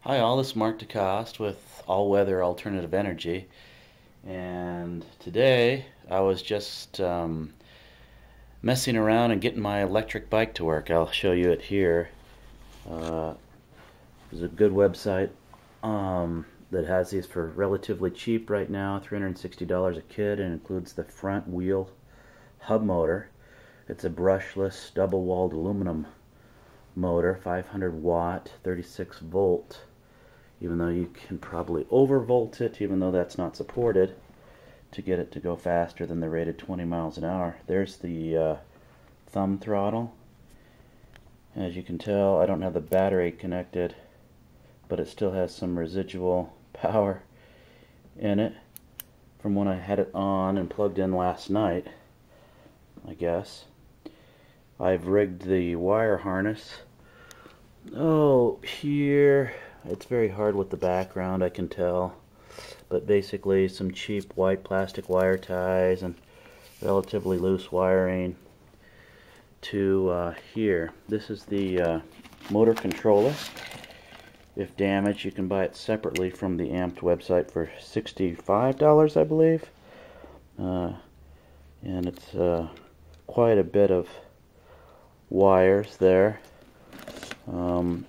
Hi all, this is Mark DeCoste with All Weather Alternative Energy, and today I was just messing around and getting my electric bike to work. I'll show you it here. Uh, there's a good website that has these for relatively cheap right now, $360 a kit, and includes the front wheel hub motor. It's a brushless double-walled aluminum motor, 500 watt, 36 volt. Even though you can probably overvolt it, even though that's not supported, to get it to go faster than the rated 20 miles an hour. There's the thumb throttle. As you can tell, I don't have the battery connected, but it still has some residual power in it from when I had it on and plugged in last night, I guess. I've rigged the wire harness. Oh, here. It's very hard with the background, I can tell, but basically some cheap white plastic wire ties and relatively loose wiring to here. This is the motor controller. If damaged, you can buy it separately from the Amped website for $65, I believe, and it's quite a bit of wires there.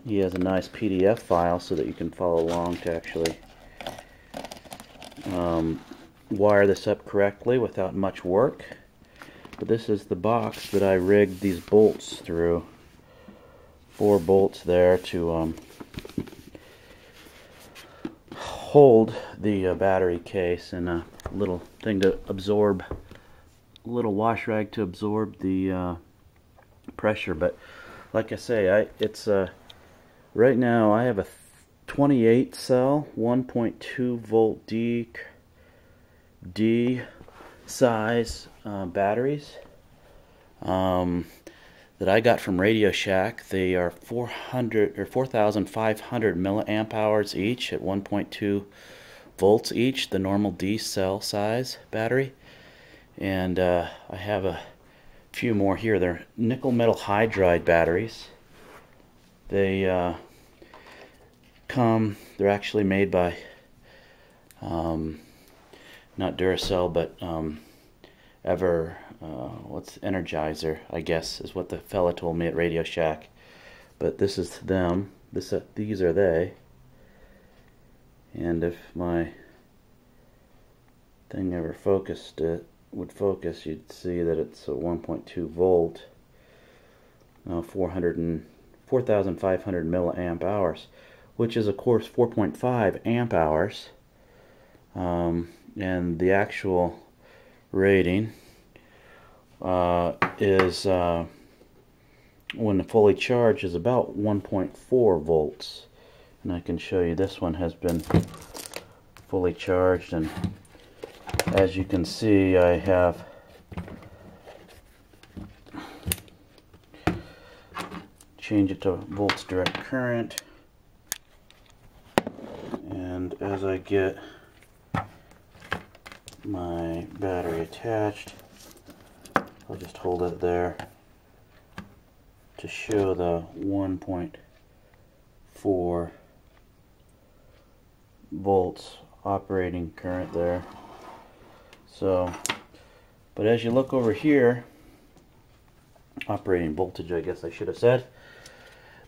He has a nice PDF file so that you can follow along to actually wire this up correctly without much work. But this is the box that I rigged these bolts through. 4 bolts there to hold the battery case, and a little thing to absorb, a little wash rag to absorb the pressure. But like I say, it's right now I have a 28 cell 1.2 volt D size batteries that I got from Radio Shack. They are 400 or 4,500 milliamp hours each at 1.2 volts each, the normal D cell size battery. And I have a few more here. They're nickel metal hydride batteries. They they're actually made by not Duracell, but what's Energizer, I guess, is what the fella told me at Radio Shack. But this is them. These are they. And if my thing ever would focus, you'd see that it's a 1.2 volt, 4,500 milliamp hours, which is of course 4.5 amp hours, and the actual rating is when fully charged is about 1.4 volts, and I can show you this one has been fully charged, and as you can see, I have change it to volts direct current, and as I get my battery attached, I'll just hold it there to show the 1.4 volts operating current there. So, but as you look over here, operating voltage, I guess I should have said,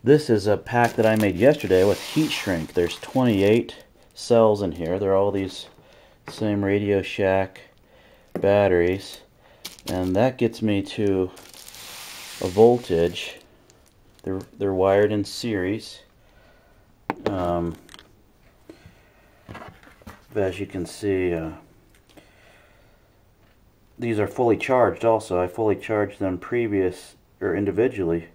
this is a pack that I made yesterday with heat shrink. There's 28 cells in here. They're all these same Radio Shack batteries, and that gets me to a voltage. They're wired in series. As you can see, these are fully charged also. I fully charged them individually.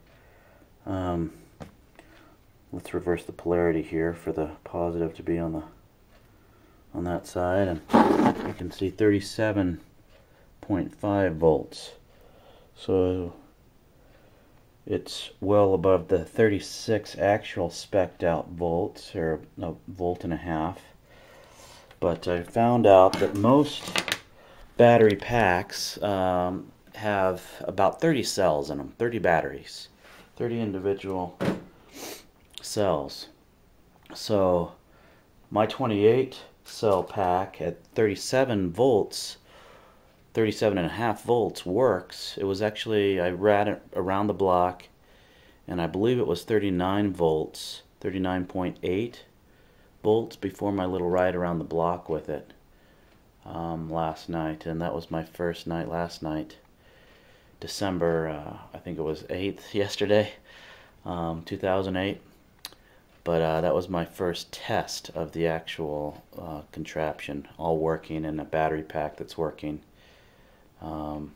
Let's reverse the polarity here for the positive to be on that side, and you can see 37.5 volts. So it's well above the 36 actual spec'd out volts, or a volt and a half. But I found out that most battery packs have about 30 cells in them, 30 batteries, 30 individual cells. So my 28 cell pack at 37 volts, 37 and a half volts works. It was actually, I ran it around the block, and I believe it was 39 volts, 39.8 volts before my little ride around the block with it last night. And that was my first night last night, December, I think it was 8th yesterday, 2008. But that was my first test of the actual contraption, all working, and a battery pack that's working. Um,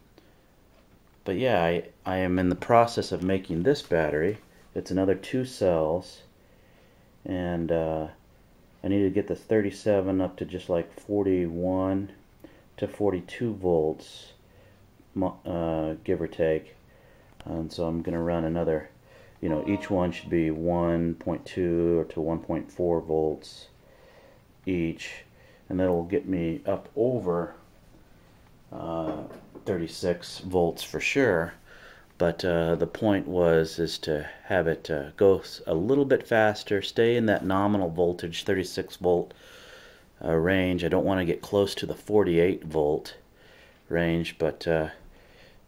but yeah, I am in the process of making this battery. It's another 2 cells, and I need to get the 37 up to just like 41 to 42 volts, give or take. And so I'm going to run another, each one should be 1.2 to 1.4 volts each, and that'll get me up over 36 volts for sure. But the point is to have it go a little bit faster, stay in that nominal voltage, 36 volt range. I don't want to get close to the 48 volt range, but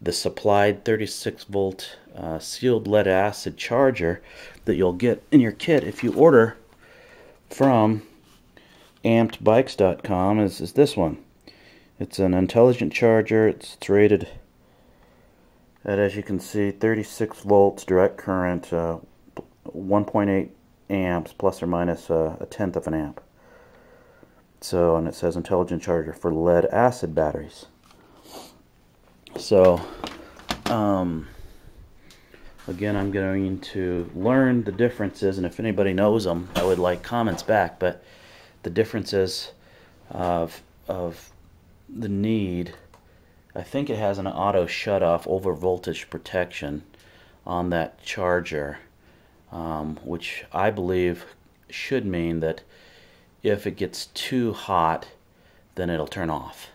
the supplied 36 volt sealed lead acid charger that you'll get in your kit if you order from ampedbikes.com is this one. It's an intelligent charger. It's rated at, as you can see, 36 volts direct current, 1.8 amps plus or minus a tenth of an amp. So, and it says intelligent charger for lead acid batteries. So, again, I'm going to learn the differences, and if anybody knows them, I would like comments back. But the differences of the need, I think it has an auto shut-off over voltage protection on that charger, which I believe should mean that if it gets too hot, then it'll turn off.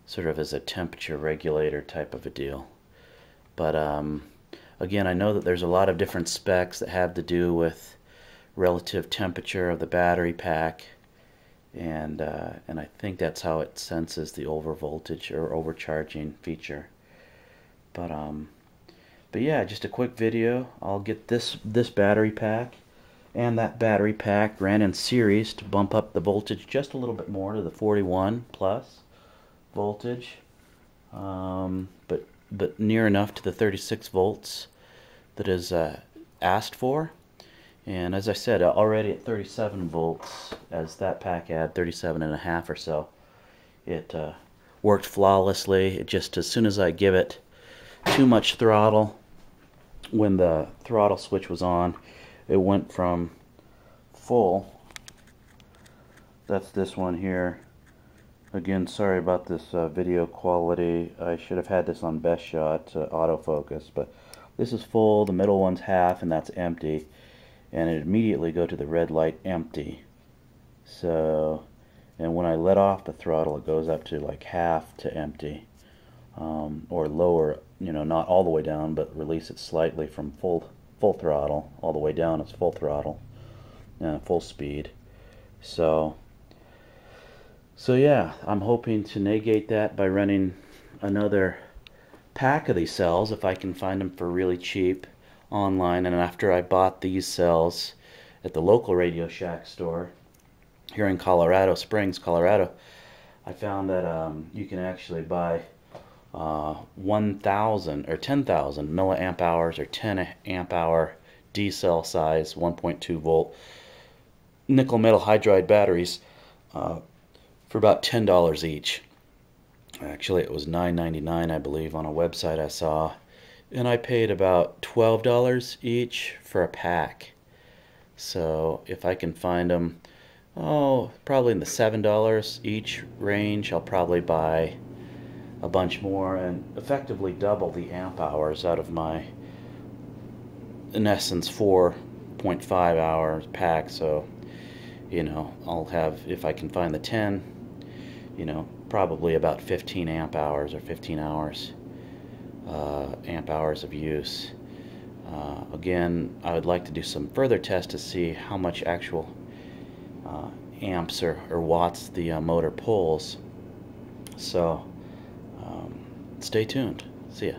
Sort of as a temperature regulator type of a deal. But again, I know that there's a lot of different specs that have to do with relative temperature of the battery pack, and I think that's how it senses the over voltage or overcharging feature. But yeah, just a quick video. I'll get this battery pack and that battery pack ran in series to bump up the voltage just a little bit more to the 41 plus voltage, but near enough to the 36 volts that is asked for. And as I said, already at 37 volts, as that pack had 37 and a half or so, it worked flawlessly. It just, as soon as I give it too much throttle, when the throttle switch was on, it went from full, that's this one here. Again, sorry about this video quality. I should have had this on best shot autofocus, but this is full, the middle one's half, and that's empty, and it immediately go to the red light empty. So, and when I let off the throttle, it goes up to like half to empty, or lower, not all the way down, but release it slightly from full throttle. All the way down is full throttle, full speed. So yeah, I'm hoping to negate that by running another pack of these cells if I can find them for really cheap online. And after I bought these cells at the local Radio Shack store here in Colorado Springs, Colorado, I found that you can actually buy 1,000 or 10,000 milliamp hours or 10 amp hour D cell size 1.2 volt nickel metal hydride batteries for about $10 each. Actually, it was $9.99, I believe, on a website I saw, and I paid about $12 each for a pack. So if I can find them, probably in the $7 each range, I'll probably buy a bunch more and effectively double the amp hours out of my, in essence, 4.5 hour pack. So I'll have, if I can find the 10, probably about 15 amp hours or 15 hours amp hours of use. Again, I would like to do some further tests to see how much actual amps or watts the motor pulls. So stay tuned. See ya.